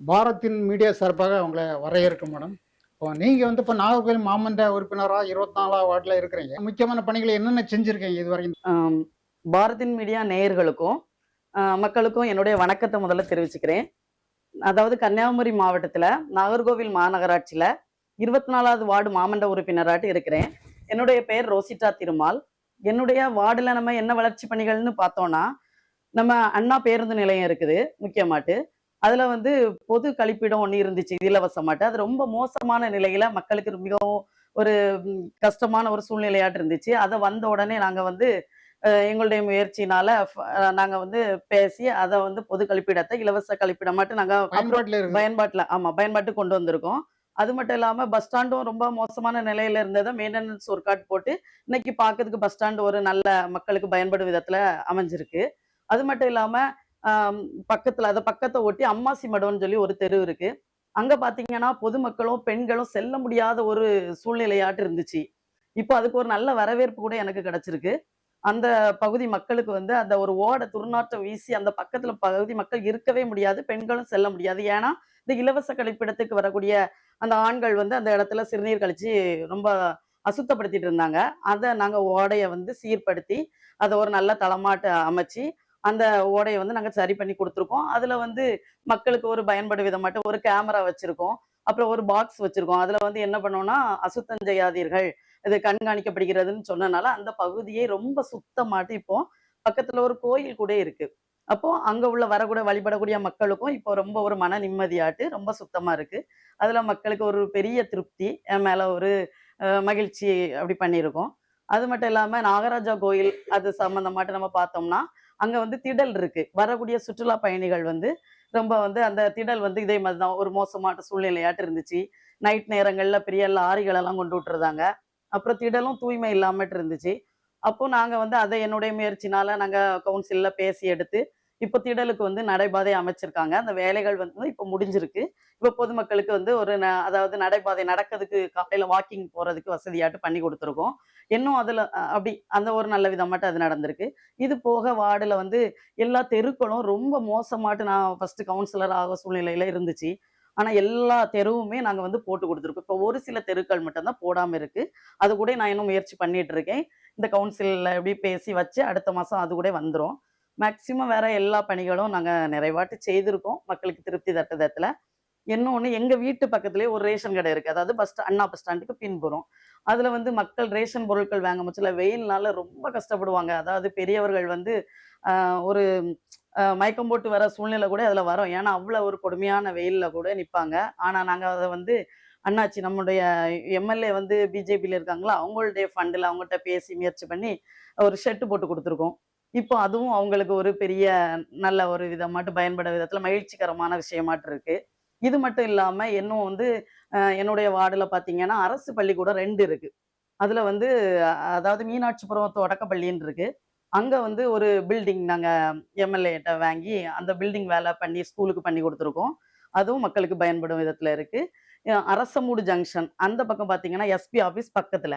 பாரத்தின் media சார்பாக உங்களை வரவேற்கும் மேடம். இப்போ நீங்க வந்து இப்போ நாகர்கோவில் மாமன்ற உறுப்பினரா 24ஆம் வார்டுல இருக்கிறீங்க. முக்கியமான பணிகளை என்னென்ன செஞ்சிருக்கீங்க இதுவரைக்கும்? ஆம், பாரதின் மீடியா நேயர்களுக்கும் மக்களுக்கும் என்னுடைய வணக்கத்தை முதல்ல தெரிவிச்சுக்கிறேன். அதாவது கன்னியாகுமரி மாவட்டத்துல நாகர்கோவில் மாநகராட்சியில 24வது வார்டு மாமன்ற உறுப்பினராட்டு இருக்கிறேன். என்னுடைய பெயர் ரோசிட்டா திருமால். என்னுடைய வார்டுல நம்ம என்ன வளர்ச்சி பணிகள்னு பார்த்தோம்னா, நம்ம அண்ணா பேருந்து நிலையம் இருக்குது முக்கியமாட்டு. அதுல வந்து பொது கழிப்பிடம் ஒண்ணு இருந்துச்சு இலவசமாட்டு. அது ரொம்ப மோசமான நிலையில மக்களுக்கு மிகவும் ஒரு கஷ்டமான ஒரு சூழ்நிலையாட்டு இருந்துச்சு. அதை வந்த உடனே நாங்க வந்து எங்களுடைய முயற்சியினால நாங்க வந்து பேசி அதை வந்து பொது கழிப்பிடத்தை இலவச கழிப்பிடமாட்டு நாங்க பயன்பாட்டில் இருக்கு. பயன்பாட்டுக்கு கொண்டு வந்திருக்கோம். அது மட்டும் இல்லாம பஸ் ஸ்டாண்டும் ரொம்ப மோசமான நிலையில இருந்ததை மெயின்டெனன்ஸ் ஒர்க் போட்டு இன்னைக்கு பாக்குறதுக்கு பஸ் ஸ்டாண்ட் ஒரு நல்ல மக்களுக்கு பயன்படும் விதத்துல அமைஞ்சிருக்கு. அது மட்டும் இல்லாம ஆஹ் பக்கத்தை ஒட்டி அம்மாசி மடம்னு சொல்லி ஒரு தெரு இருக்கு. அங்க பாத்தீங்கன்னா பொதுமக்களும் பெண்களும் செல்ல முடியாத ஒரு சூழ்நிலையாட்டு இருந்துச்சு. இப்போ அதுக்கு ஒரு நல்ல வரவேற்பு கூட எனக்கு கிடைச்சிருக்கு. அந்த பகுதி மக்களுக்கு வந்து அந்த ஒரு துர்நாற்றம் வீசி அந்த பக்கத்துல பகுதி மக்கள் இருக்கவே முடியாது. பெண்களும் செல்ல முடியாது. ஏன்னா, இந்த இலவச கழிப்பிடத்துக்கு வரக்கூடிய அந்த ஆண்கள் வந்து அந்த இடத்துல சிறுநீர் கழிச்சு ரொம்ப அசுத்தப்படுத்திட்டு இருந்தாங்க. அத நாங்க ஓடைய வந்து சீர்படுத்தி, அத ஒரு நல்ல தளமாட்ட அமைச்சு, அந்த ஓடைய வந்து நாங்க சரி பண்ணி குடுத்துருக்கோம். அதுல வந்து மக்களுக்கு ஒரு பயன்படும் விதமாட்டம் ஒரு கேமரா வச்சிருக்கோம். அப்புறம் ஒரு பாக்ஸ் வச்சிருக்கோம். அதுல வந்து என்ன பண்ணோம்னா, அசுத்தம் செய்யாதீர்கள். இது கண்காணிக்கப்படுகிறதுன்னு சொன்னனால, அந்த பகுதியை ரொம்ப சுத்தமாட்டு இப்போ பக்கத்துல ஒரு கோயில் கூட இருக்கு. அப்போ அங்க உள்ள வரக்கூட வழிபடக்கூடிய மக்களுக்கும் இப்போ ரொம்ப ஒரு மன நிம்மதியாட்டு ரொம்ப சுத்தமா இருக்கு. அதுல மக்களுக்கு ஒரு பெரிய திருப்தி. என் மேல ஒரு மகிழ்ச்சி அப்படி பண்ணியிருக்கோம். அது மட்டும் இல்லாம நாகராஜா கோயில் அது சம்பந்தமாட்டு நம்ம பார்த்தோம்னா, அங்க வந்து திடல் இருக்கு. வரக்கூடிய சுற்றுலா பயணிகள் வந்து ரொம்ப வந்து அந்த திடல் வந்து இதே மாதிரி தான் ஒரு மோசமான சூழ்நிலையாட்டு இருந்துச்சு. நைட் நேரங்கள்ல பெரிய லாரிகள் எல்லாம் கொண்டு விட்டுருந்தாங்க. அப்புறம் திடலும் தூய்மை இல்லாமட்டு இருந்துச்சு. அப்போ நாங்க வந்து அதை என்னுடைய முயற்சினால நாங்க கவுன்சில்ல பேசி எடுத்து, இப்போ திடலுக்கு வந்து நடைபாதை அமைச்சிருக்காங்க. அந்த வேலைகள் வந்து இப்போ முடிஞ்சிருக்கு. இப்போ பொதுமக்களுக்கு வந்து ஒரு அதாவது நடைபாதை நடக்கிறதுக்கு காலையில வாக்கிங் போறதுக்கு வசதியாட்டு பண்ணி கொடுத்துருக்கோம். இன்னும் அதுல அப்படி அந்த ஒரு நல்ல விதமாட்டு அது நடந்திருக்கு. இது போக வார்டுல வந்து எல்லா தெருக்களும் ரொம்ப மோசமாட்டு நான் ஃபர்ஸ்ட் கவுன்சிலர் ஆக சூழ்நிலையில இருந்துச்சு. ஆனா எல்லா தெருவுமே நாங்க வந்து போட்டு குடுத்துருக்கோம். இப்போ ஒரு சில தெருக்கள் மட்டும் தான் போடாம இருக்கு. அது கூட நான் இன்னும் முயற்சி பண்ணிட்டு இருக்கேன். இந்த கவுன்சில்ல எப்படி பேசி வச்சு அடுத்த மாசம் அது கூட வந்துரும். மேக்ஸிமம் வேற எல்லா பணிகளும் நாங்க நிறைவாட்டு செய்திருக்கோம். மக்களுக்கு திருப்தி தட்ட விதத்துல. இன்னொன்னு எங்க வீட்டு பக்கத்திலேயே ஒரு ரேஷன் கடை இருக்கு. அதாவது அண்ணா பஸ் ஸ்டாண்டுக்கு பின்புறம். அதுல வந்து மக்கள் ரேஷன் பொருட்கள் வாங்க முச்சுல வெயில்னால ரொம்ப கஷ்டப்படுவாங்க. அதாவது பெரியவர்கள் வந்து ஒரு மயக்கம் போட்டு வர சூழ்நிலை கூட அதுல வரும். ஏன்னா, அவ்வளவு ஒரு கொடுமையான வெயில்ல கூட நிப்பாங்க. ஆனா, நாங்க அத வந்து அண்ணாச்சி நம்முடைய எம்எல்ஏ வந்து பிஜேபில இருக்காங்களா, அவங்களுடைய ஃபண்டுல அவங்கட்ட பேசி முயற்சி பண்ணி ஒரு ஷெட் போட்டு குடுத்துருக்கோம். இப்போ அதுவும் அவங்களுக்கு ஒரு பெரிய நல்ல ஒரு விதமாட்டு பயன்பட விதத்துல மகிழ்ச்சிகரமான விஷயமாட்டு இருக்கு. இது மட்டும் இல்லாம இன்னும் வந்து என்னுடைய வார்டுல பார்த்தீங்கன்னா, அரசு பள்ளிக்கூடம் 2 இருக்கு. அதுல வந்து அதாவது மீனாட்சிபுரம் தொடக்கப்பள்ளின்னு இருக்கு. அங்க வந்து ஒரு பில்டிங் நாங்க எம்எல்ஏட்ட வாங்கி, அந்த பில்டிங் வேலை பண்ணி ஸ்கூலுக்கு பண்ணி குடுத்துருக்கோம். அதுவும் மக்களுக்கு பயன்படும் விதத்துல இருக்கு. அரசமூடு ஜங்ஷன் அந்த பக்கம் பார்த்தீங்கன்னா, எஸ்பி ஆஃபீஸ் பக்கத்துல.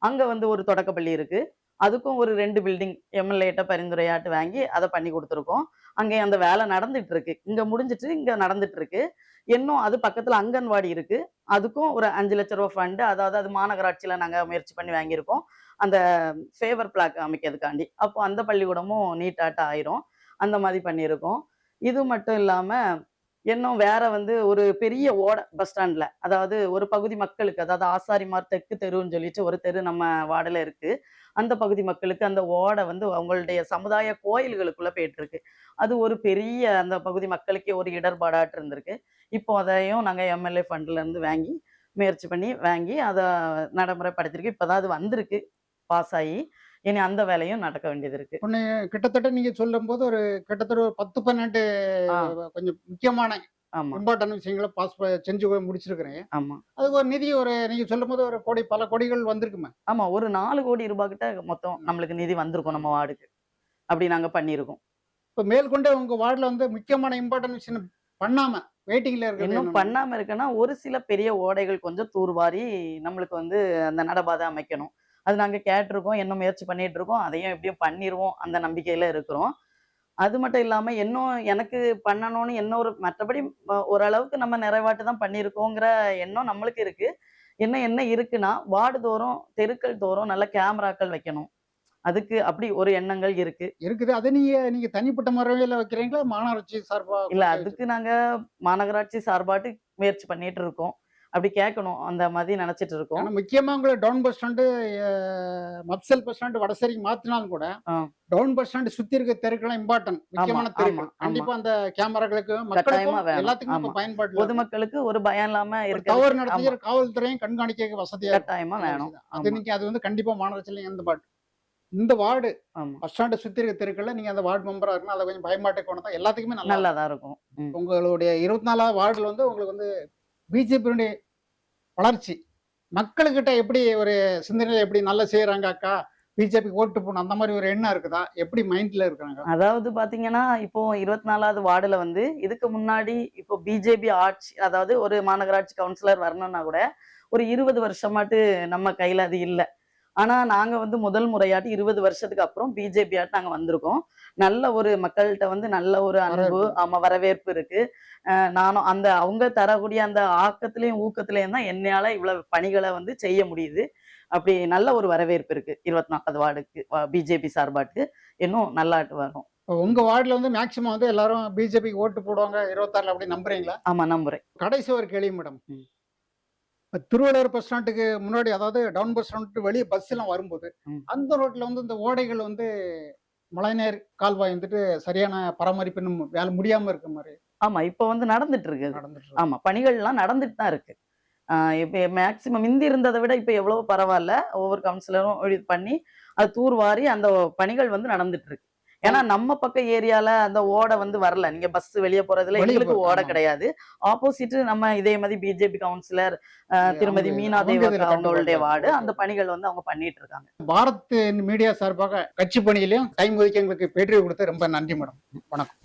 அங்க வந்து ஒரு தொடக்கப்பள்ளி இருக்கு. அதுக்கும் ஒரு 2 பில்டிங் எம்எல்ஏட்ட பரிந்துரையாட்டு வாங்கி அத பண்ணி குடுத்துருக்கோம். அங்கே அந்த வேலை நடந்துட்டு இருக்கு. இங்க முடிஞ்சுட்டு, இங்க நடந்துட்டு இருக்கு. இன்னும் அது பக்கத்துல அங்கன்வாடி இருக்கு. அதுக்கும் ஒரு ரூ. 5,00,000 ஃபண்ட் அதாவது அது மாநகராட்சியில நாங்க முயற்சி பண்ணி வாங்கியிருக்கோம். அந்த ஃபேவர் பிளாக் அமைக்கிறதுக்காண்டி. அப்போ அந்த பள்ளிக்கூடமும் நீட்டாட்ட ஆயிரும். அந்த மாதிரி பண்ணியிருக்கோம். இது மட்டும் இல்லாம, இன்னும் வேற வந்து ஒரு பெரிய பஸ் ஸ்டாண்ட்ல, அதாவது ஒரு பகுதி மக்களுக்கு, அதாவது ஆசாரிமார் தெற்கு தெருன்னு சொல்லிட்டு ஒரு தெரு நம்ம வார்டுல இருக்கு. அந்த பகுதி மக்களுக்கு அந்த வந்து அவங்களுடைய சமுதாய கோயில்களுக்குள்ள போயிட்டுருக்கு. அது ஒரு பெரிய அந்த பகுதி மக்களுக்கே ஒரு இடர்பாடாட்டு இருந்திருக்கு. இப்போ அதையும் நாங்க எம்எல்ஏ ஃபண்ட்ல இருந்து வாங்கி, முயற்சி பண்ணி வாங்கி அத நடைமுறைப்படுத்தியிருக்கு. இப்ப தான் அது வந்திருக்கு. பாஸ் ஆயி. இனி அந்த வேலையும் நடக்க வேண்டியது இருக்கு. ஒண்ணு கிட்டத்தட்ட நீங்க சொல்லும்போது ஒரு கிட்டத்தட்ட ஒரு 10, 12 ஆ, கொஞ்சம் முக்கியமான ஆமா, இம்பார்ட்டன்ட் விஷயங்கள செஞ்சு முடிச்சிருக்கிறீங்க. ஆமா. அதுக்கு ஒரு நிதி ஒரு நீங்க சொல்லும்போது ஒரு கோடி பல கோடிகள் வந்திருக்குமே! ஆமா. ஒரு ரூ. 4,00,00,000 கிட்ட மொத்தம் ம். நம்மளுக்கு நிதி வந்திருக்கும் ஆமா. நம்ம வார்டுக்கு. அப்படி நாங்க பண்ணியிருக்கோம். இப்ப மேற்கொண்டு உங்க வார்டுல வந்து முக்கியமான இம்பார்ட்டன்ட் விஷயம் பண்ணாம வெயிட்டிங்ல இருக்கிறது இன்னும் என்னன்னு? பண்ணாம இருக்கன்னா, ஒரு சில பெரிய ஓடைகள் கொஞ்சம் தூர்வாரி நம்மளுக்கு வந்து அந்த நடபாதை அமைக்கணும். அது நாங்க கேட்டுருக்கோம். இன்னும் முயற்சி பண்ணிட்டு இருக்கோம். அதையும் எப்படியும் பண்ணிருவோம். அந்த நம்பிக்கையில இருக்கிறோம். அது மட்டும் இல்லாம இன்னும் எனக்கு பண்ணணும்னு இன்னொரு மற்றபடி ஓரளவுக்கு நம்ம நிறைவாட்டு தான் பண்ணியிருக்கோங்கிற எண்ணம் நம்மளுக்கு இருக்கு. என்ன என்ன இருக்குன்னா, வார்டு தோறும், தெருக்கள் தோறும் நல்ல கேமராக்கள் வைக்கணும். அதுக்கு அப்படி ஒரு எண்ணங்கள் இருக்கு. இருக்குது. அத நீங்க தனிப்பட்ட முறையில வைக்கிறீங்களா? மாநகராட்சி சார்பா இல்ல கொண்டு அதுக்கு நாங்க மாநகராட்சி சார்பாட்டு முயற்சி பண்ணிட்டு இருக்கோம். அப்படி கேட்கணும். அந்த மாதிரி நினைச்சிட்டு இருக்கோம். ஆனா முக்கியமா உங்கள town bus stand, mofussil bus stand வடசேரிக்கு மாத்துனாலும் கூட, ஆ. டவுன் பஸ் ஸ்டாண்ட் சுத்தி இருக்க தெருக்கள்லாம் இம்பார்ட்டன்ட். ஆமா, முக்கியமான ஆமா, தெருக்கள். ஆமா. கண்டிப்பா அந்த கேமராக்களுக்கு கட்டாயமா மக்களுக்கும் வேணும். எல்லாத்துக்குமே ஆமா. இப்ப பயன்பாட்டுல இருக்கு. பொதுமக்களுக்கு ஒரு பயம் இல்லாம ஒரு தவறு இருக்கிறதுக்கு நடத்திய ஆமா. காவல்துறையும் கண்காணிக்க வசதியா இருக்கும். கட்டாயமா நல்ல வேணும். விஷயம் தான். அது ஆமா, அது வந்து கண்டிப்பா மாநகராட்சியில இந்த வார்டு ஆமா. பஸ் ஸ்டாண்ட சுத்தி இருக்க தெருக்கள்ல நீங்க அந்த வார்டு மெம்பரா இருக்கணும். அத கொஞ்சம் பயன்பாட்டுக்கு கொண்டு வந்தா எல்லாத்துக்குமே நல்லா இருக்கும். நல்லாதான் இருக்கும். ம். உங்களுடைய 24வது வார்டுல வந்து உங்களுக்கு வந்து பிஜேபியினுடைய வளர்ச்சி மக்களுக்கிட்ட எப்படி ஒரு சிந்தனையில எப்படி நல்லா செய்றாங்க அக்கா, பிஜேபிக்கு ஓட்டு போடணும் அந்த மாரி ஒரு எண்ணம் இருக்குதா? எப்படி மைண்ட்ல இருக்காங்க? அதாவது பாத்தீங்கன்னா, இப்போ 24வது வார்டுல வந்து இதுக்கு முன்னாடி இப்போ பிஜேபி ஆட்சி அதாவது ஒரு மாநகராட்சி கவுன்சிலர் வரணும்னா கூட, ஒரு 20 வருஷமாட்டு நம்ம கையில அது இல்ல. ஆனா நாங்க வந்து முதல் முறையாட்டு 20 வருஷத்துக்கு அப்புறம் பிஜேபி ஆட்டு நாங்க வந்திருக்கோம். நல்ல ஒரு மக்கள்ட்ட வந்து நல்ல ஒரு அன்பு, வரவேற்பு. ஆமா வரவேற்பு இருக்கு. நானும் அந்த அவங்க தரக்கூடிய அந்த ஆக்கத்திலயும், ஊக்கத்திலயும் தான் என்னால இவ்வளவு பணிகள வந்து செய்ய முடியுது. அப்படி நல்ல ஒரு வரவேற்பு இருக்கு. 24வது வார்டுக்கு பிஜேபி சார்பாட்டு. இன்னும் நல்லாட்டு வரும். இப்ப உங்க வார்டுல வந்து மேக்ஸிமம் வந்து எல்லாரும் பிஜேபிக்கு ஓட்டு போடுவாங்க 26ல அப்படி நம்புறீங்களா? ஆமா நம்புறேன். கடைசி ஒரு கேள்வி மேடம். ம். இப்ப திருவள்ளுவர் பஸ் ஸ்டாண்டுக்கு முன்னாடி அதாவது டவுன் பஸ் ஸ்டாண்ட் வெளிய பஸ் எல்லாம் வரும்போது, ம். அந்த ரோட்ல வந்து இந்த ஓடைகள் வந்து மழைநீர் கால்வாய் வந்துட்டு சரியான பராமரிப்பு இன்னும் வேலை முடியாம இருக்க மாரி ஆமா. இப்ப வந்து நடந்துட்டு இருக்கு அது. நடந்துட்டு இருக்கு. ஆமா. பணிகள்லாம் நடந்துட்டு தான் இருக்கு. இப்ப மேக்ஸிமம் மிந்தி இருந்தத விட இப்ப எவ்வளவோ பரவால்ல. ஒவ்வொரு கவுன்சிலரும் இது பண்ணி, அது தூர்வாரி அந்த பணிகள் வந்து நடந்துட்டு இருக்கு. ஏன்னா நம்ம பக்க ஏரியால அந்த ஓடை வந்து வரல. நீங்க பஸ் வெளிய போறதுல வெளிய எங்களுக்கு போறது. ஓடை ஆமா. கிடையாது. ஆப்போசிட் நம்ம இதே மாரி பிஜேபி கவுன்சிலர் திருமதி அவங்க மீனா அவங்க தேவக்கா இதுல அவங்களுடைய கட்டுப்பாடு. வார்டு. ஓகே, அந்த ஓகே. பணிகள் வந்து அவங்க பண்ணிட்டு இருக்காங்க. பாரத் மீடியா சார்பாக கட்சி பணியிலயும் டைம் ஒதுக்கி எங்களுக்கு பேட்டி கொடுத்து ரொம்ப நன்றி மேடம். வணக்கம்.